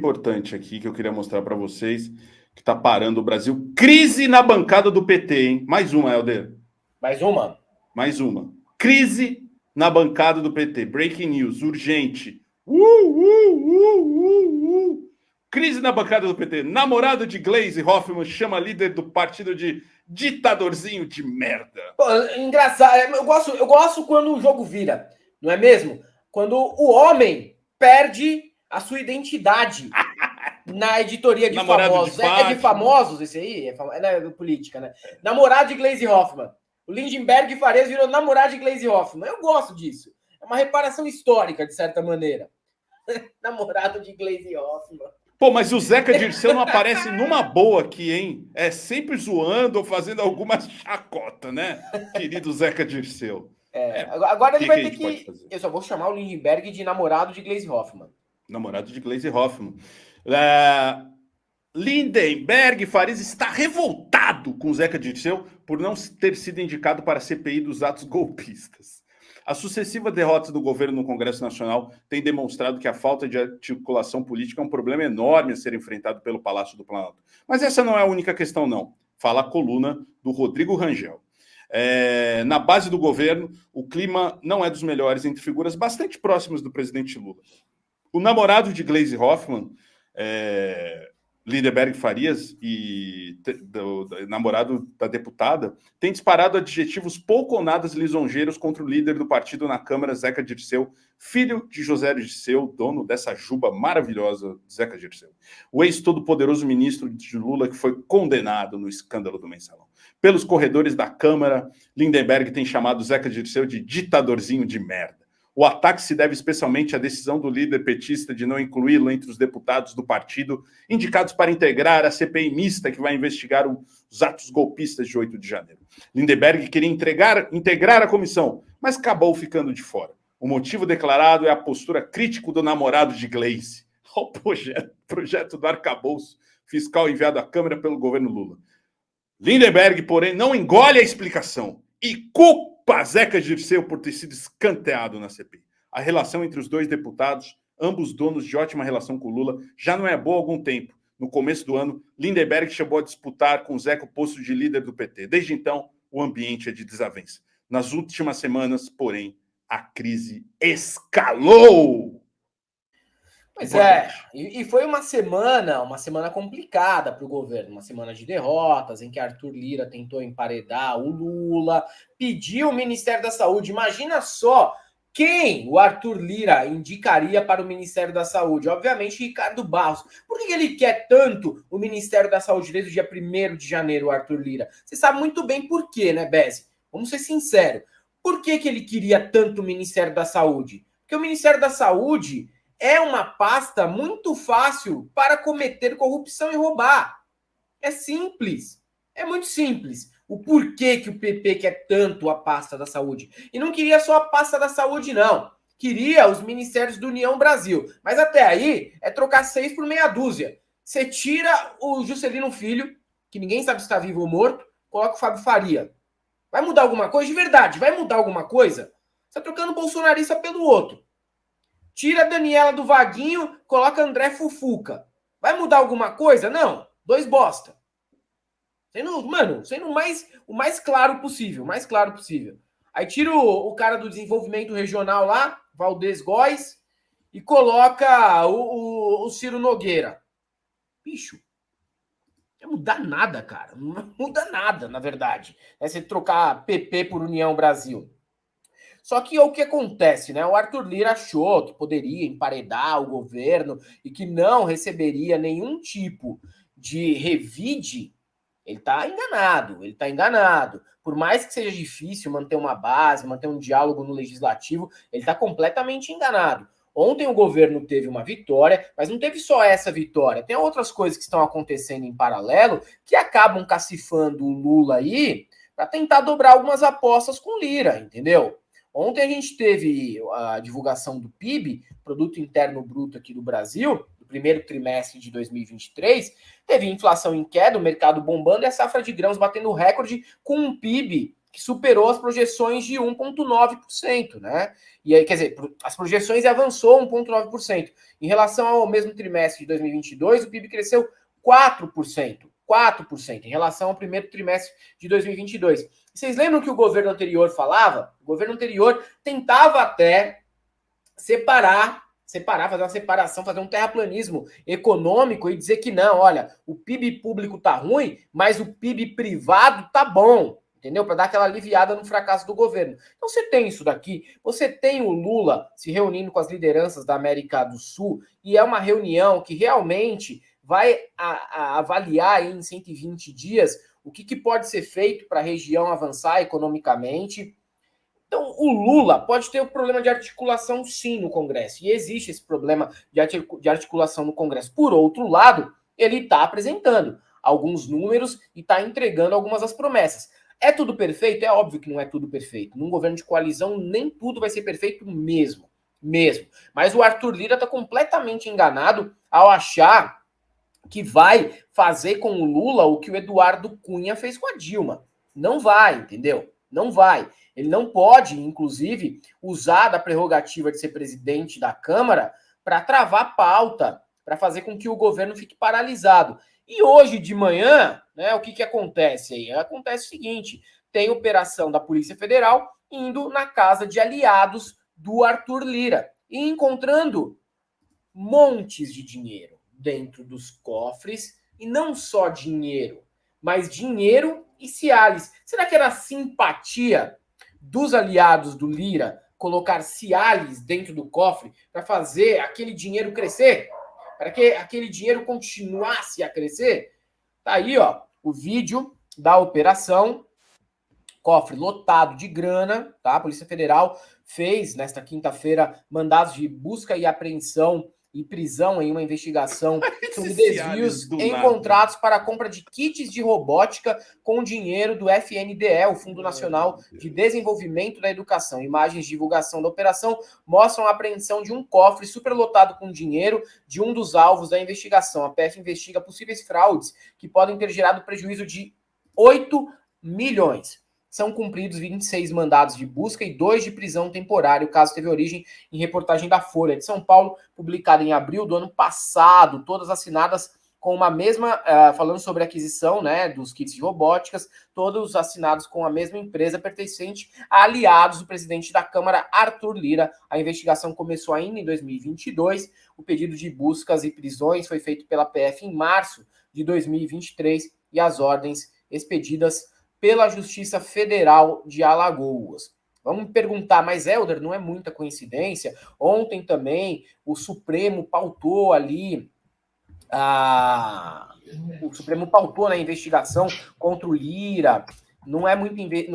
importante aqui que eu queria mostrar para vocês, que está parando o Brasil. Crise na bancada do PT, hein? Mais uma, Helder. Mais uma? Mais uma. Crise na bancada do PT. Breaking news, urgente. Crise na bancada do PT. Namorado de Gleisi Hoffmann chama líder do partido de ditadorzinho de merda. Pô, engraçado. Eu gosto quando o jogo vira, não é mesmo? Quando o homem perde a sua identidade na editoria de Namorado famosos. de É de famosos esse aí? É política, né? Namorado de Gleisi Hoffmann. O Lindenberg Farias virou namorado de Gleisi Hoffmann. Eu gosto disso. É uma reparação histórica, de certa maneira. Namorado de Gleisi Hoffmann. Pô, mas o Zeca Dirceu não aparece numa boa aqui, hein? É sempre zoando ou fazendo alguma chacota, né? Querido Zeca Dirceu. Agora ele vai ter que... Eu só vou chamar o Lindenberg de namorado de Gleisi Hoffmann. Namorado de Gleisi Hoffmann. Lindenberg Farias está revoltado com Zeca Dirceu por não ter sido indicado para a CPI dos atos golpistas. As sucessivas derrotas do governo no Congresso Nacional têm demonstrado que a falta de articulação política é um problema enorme a ser enfrentado pelo Palácio do Planalto. Mas essa não é a única questão, não. Fala a coluna do Rodrigo Rangel. Na base do governo, o clima não é dos melhores entre figuras bastante próximas do presidente Lula. O namorado de Gleisi Hoffmann, Lindenberg Farias, e do namorado da deputada, tem disparado adjetivos pouco ou nada lisonjeiros contra o líder do partido na Câmara, Zeca Dirceu, filho de José Dirceu, dono dessa juba maravilhosa, Zeca Dirceu. O ex-todo-poderoso ministro de Lula, que foi condenado no escândalo do Mensalão. Pelos corredores da Câmara, Lindenberg tem chamado Zeca Dirceu de ditadorzinho de merda. O ataque se deve especialmente à decisão do líder petista de não incluí-lo entre os deputados do partido indicados para integrar a CPI mista que vai investigar os atos golpistas de 8 de janeiro. Lindenberg queria integrar a comissão, mas acabou ficando de fora. O motivo declarado é a postura crítica do namorado de Gleisi. O projeto do arcabouço fiscal enviado à Câmara pelo governo Lula. Lindenberg, porém, não engole a explicação e culpa Zeca Dirceu por ter sido escanteado na CPI. A relação entre os dois deputados, ambos donos de ótima relação com Lula, já não é boa há algum tempo. No começo do ano, Lindenberg chegou a disputar com Zeca o posto de líder do PT. Desde então, o ambiente é de desavença. Nas últimas semanas, porém, a crise escalou. Pois e foi uma semana complicada para o governo, uma semana de derrotas, em que Arthur Lira tentou emparedar o Lula, pediu o Ministério da Saúde. Imagina só quem o Arthur Lira indicaria para o Ministério da Saúde. Obviamente, Ricardo Barros. Por que ele quer tanto o Ministério da Saúde desde o dia 1º de janeiro, o Arthur Lira? Você sabe muito bem por quê, né, Beze? Vamos ser sinceros. Por que ele queria tanto o Ministério da Saúde? Porque o Ministério da Saúde é uma pasta muito fácil para cometer corrupção e roubar. É simples. É muito simples. O porquê que o PP quer tanto a pasta da saúde. E não queria só a pasta da saúde, não. Queria os ministérios do União Brasil. Mas até aí é trocar 6 por meia dúzia. Você tira o Juscelino Filho, que ninguém sabe se está vivo ou morto, coloca o Fábio Faria. Vai mudar alguma coisa? De verdade, vai mudar alguma coisa? Você está trocando bolsonarista pelo outro. Tira a Daniela do Vaguinho, coloca André Fufuca. Vai mudar alguma coisa? Não. 2 bosta. Sendo o mais claro possível. Mais claro possível. Aí tira o cara do desenvolvimento regional lá, Valdez Góes, e coloca o Ciro Nogueira. Bicho. Não muda nada, cara. Não muda nada, na verdade. É você trocar PP por União Brasil. Só que o que acontece, né? O Arthur Lira achou que poderia emparedar o governo e que não receberia nenhum tipo de revide. Ele tá enganado. Por mais que seja difícil manter uma base, manter um diálogo no legislativo, ele tá completamente enganado. Ontem o governo teve uma vitória, mas não teve só essa vitória. Tem outras coisas que estão acontecendo em paralelo que acabam cacifando o Lula aí para tentar dobrar algumas apostas com Lira, entendeu? Ontem a gente teve a divulgação do PIB, Produto Interno Bruto aqui do Brasil, do primeiro trimestre de 2023, teve inflação em queda, o mercado bombando e a safra de grãos batendo recorde com um PIB que que superou as projeções de 1,9%, né? E aí, quer dizer, as projeções avançou 1,9%. Em relação ao mesmo trimestre de 2022, o PIB cresceu 4%. 4% em relação ao primeiro trimestre de 2022. Vocês lembram que o governo anterior falava? O governo anterior tentava até separar, fazer uma separação, fazer um terraplanismo econômico e dizer que não, olha, o PIB público tá ruim, mas o PIB privado tá bom, entendeu? Para dar aquela aliviada no fracasso do governo. Então você tem isso daqui, você tem o Lula se reunindo com as lideranças da América do Sul, e é uma reunião que realmente vai avaliar em 120 dias o que pode ser feito para a região avançar economicamente. Então, o Lula pode ter um problema de articulação, sim, no Congresso. E existe esse problema de articulação no Congresso. Por outro lado, ele está apresentando alguns números e está entregando algumas das promessas. É tudo perfeito? É óbvio que não é tudo perfeito. Num governo de coalizão, nem tudo vai ser perfeito mesmo. Mas o Arthur Lira está completamente enganado ao achar que vai fazer com o Lula o que o Eduardo Cunha fez com a Dilma. Não vai, entendeu? Não vai. Ele não pode, inclusive, usar da prerrogativa de ser presidente da Câmara para travar pauta, para fazer com que o governo fique paralisado. E hoje de manhã, né, o que acontece aí? Acontece o seguinte, tem operação da Polícia Federal indo na casa de aliados do Arthur Lira e encontrando montes de dinheiro dentro dos cofres, e não só dinheiro, mas dinheiro e Cialis. Será que era simpatia dos aliados do Lira colocar Cialis dentro do cofre para fazer aquele dinheiro crescer? Para que aquele dinheiro continuasse a crescer? Tá aí, ó, o vídeo da operação, cofre lotado de grana, tá? A Polícia Federal fez, nesta quinta-feira, mandados de busca e apreensão e prisão em uma investigação sobre desvios encontrados para a compra de kits de robótica com dinheiro do FNDE, o Fundo Nacional de Desenvolvimento da Educação. Imagens de divulgação da operação mostram a apreensão de um cofre superlotado com dinheiro de um dos alvos da investigação. A PF investiga possíveis fraudes que podem ter gerado prejuízo de 8 milhões. São cumpridos 26 mandados de busca e 2 de prisão temporária. O caso teve origem em reportagem da Folha de São Paulo, publicada em abril do ano passado, todas assinadas com uma mesma, falando sobre a aquisição, né, dos kits de robóticas, todos assinados com a mesma empresa pertencente a aliados do presidente da Câmara, Arthur Lira. A investigação começou ainda em 2022. O pedido de buscas e prisões foi feito pela PF em março de 2023 e as ordens expedidas pela Justiça Federal de Alagoas. Vamos me perguntar, mas Helder, não é muita coincidência? Ontem também o Supremo pautou ali, o Supremo pautou na investigação contra o Lira. Não é muita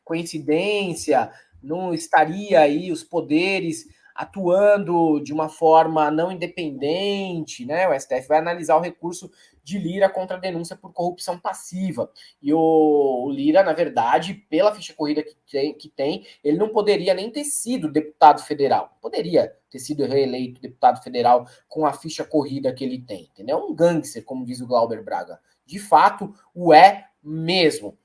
coincidência, não estaria aí os poderes atuando de uma forma não independente, né? O STF vai analisar o recurso de Lira contra a denúncia por corrupção passiva. E o Lira, na verdade, pela ficha corrida que tem, ele não poderia nem ter sido deputado federal. Poderia ter sido reeleito deputado federal com a ficha corrida que ele tem, entendeu? Um gangster, como diz o Glauber Braga. De fato, o é mesmo.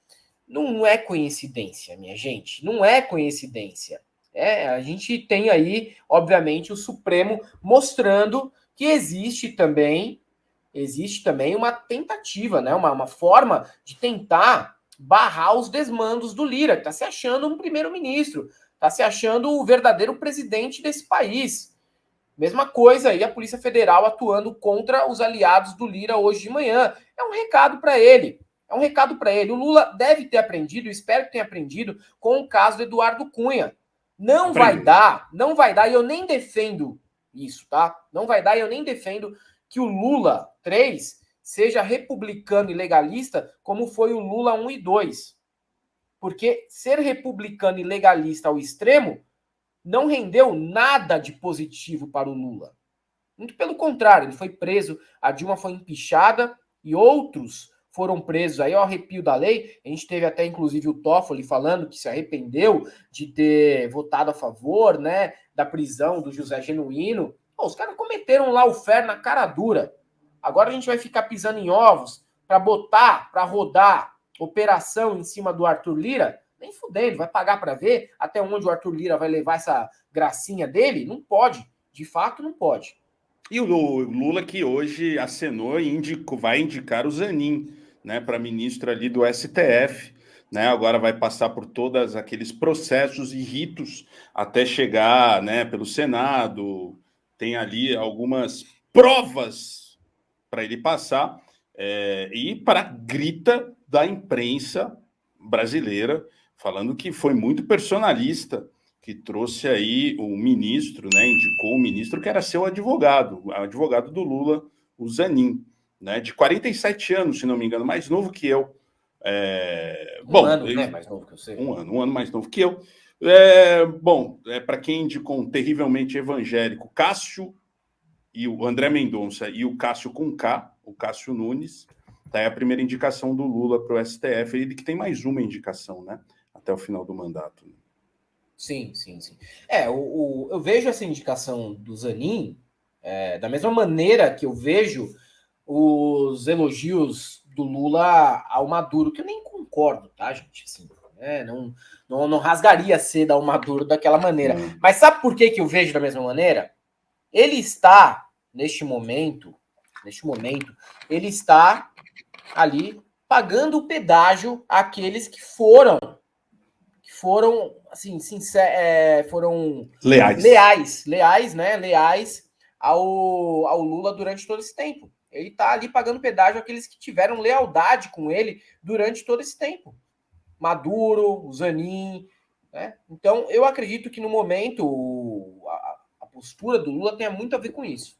Não é coincidência, minha gente. Não é coincidência. A gente tem aí, obviamente, o Supremo mostrando que existe também uma tentativa, né? Uma forma de tentar barrar os desmandos do Lira, que está se achando um primeiro-ministro, está se achando o verdadeiro presidente desse país. Mesma coisa aí a Polícia Federal atuando contra os aliados do Lira hoje de manhã. É um recado para ele. O Lula deve ter aprendido, espero que tenha aprendido, com o caso do Eduardo Cunha. Não vai dar, e eu nem defendo isso, tá? Não vai dar, e eu nem defendo que o Lula 3 seja republicano e legalista como foi o Lula 1 e 2. Porque ser republicano e legalista ao extremo não rendeu nada de positivo para o Lula. Muito pelo contrário, ele foi preso, a Dilma foi empichada e outros foram presos aí ao arrepio da lei. A gente teve até, inclusive, o Toffoli falando que se arrependeu de ter votado a favor, né, da prisão do José Genuíno. Os caras cometeram lá o fer na cara dura. Agora a gente vai ficar pisando em ovos para botar, para rodar operação em cima do Arthur Lira, nem fudendo, vai pagar para ver até onde o Arthur Lira vai levar essa gracinha dele? Não pode, de fato não pode. E o Lula que hoje acenou e vai indicar o Zanin, né, para ministro ali do STF, né, agora vai passar por todos aqueles processos e ritos até chegar, né, pelo Senado, tem ali algumas provas para ele passar, e para grita da imprensa brasileira, falando que foi muito personalista, que trouxe aí o ministro, né, indicou o ministro que era seu advogado, o advogado do Lula, o Zanin, né, de 47 anos, se não me engano, mais novo que eu. Ano, né, mais novo que eu sei. Um ano mais novo que eu. Para quem indicou um terrivelmente evangélico, Cássio e o André Mendonça e o Cássio com K, o Cássio Nunes, tá aí a primeira indicação do Lula para o STF, ele que tem mais uma indicação, né, até o final do mandato. Sim. Eu vejo essa indicação do Zanin da mesma maneira que eu vejo os elogios do Lula ao Maduro, que eu nem concordo, tá, gente? Assim, não rasgaria a seda ao Maduro daquela maneira. Mas sabe por que eu vejo da mesma maneira? Ele está, neste momento, ele está ali pagando o pedágio àqueles que foram assim, foram leais ao Lula durante todo esse tempo. Ele está ali pagando pedágio àqueles que tiveram lealdade com ele durante todo esse tempo. Maduro, o Zanin, né? Então, eu acredito que no momento a postura do Lula tenha muito a ver com isso.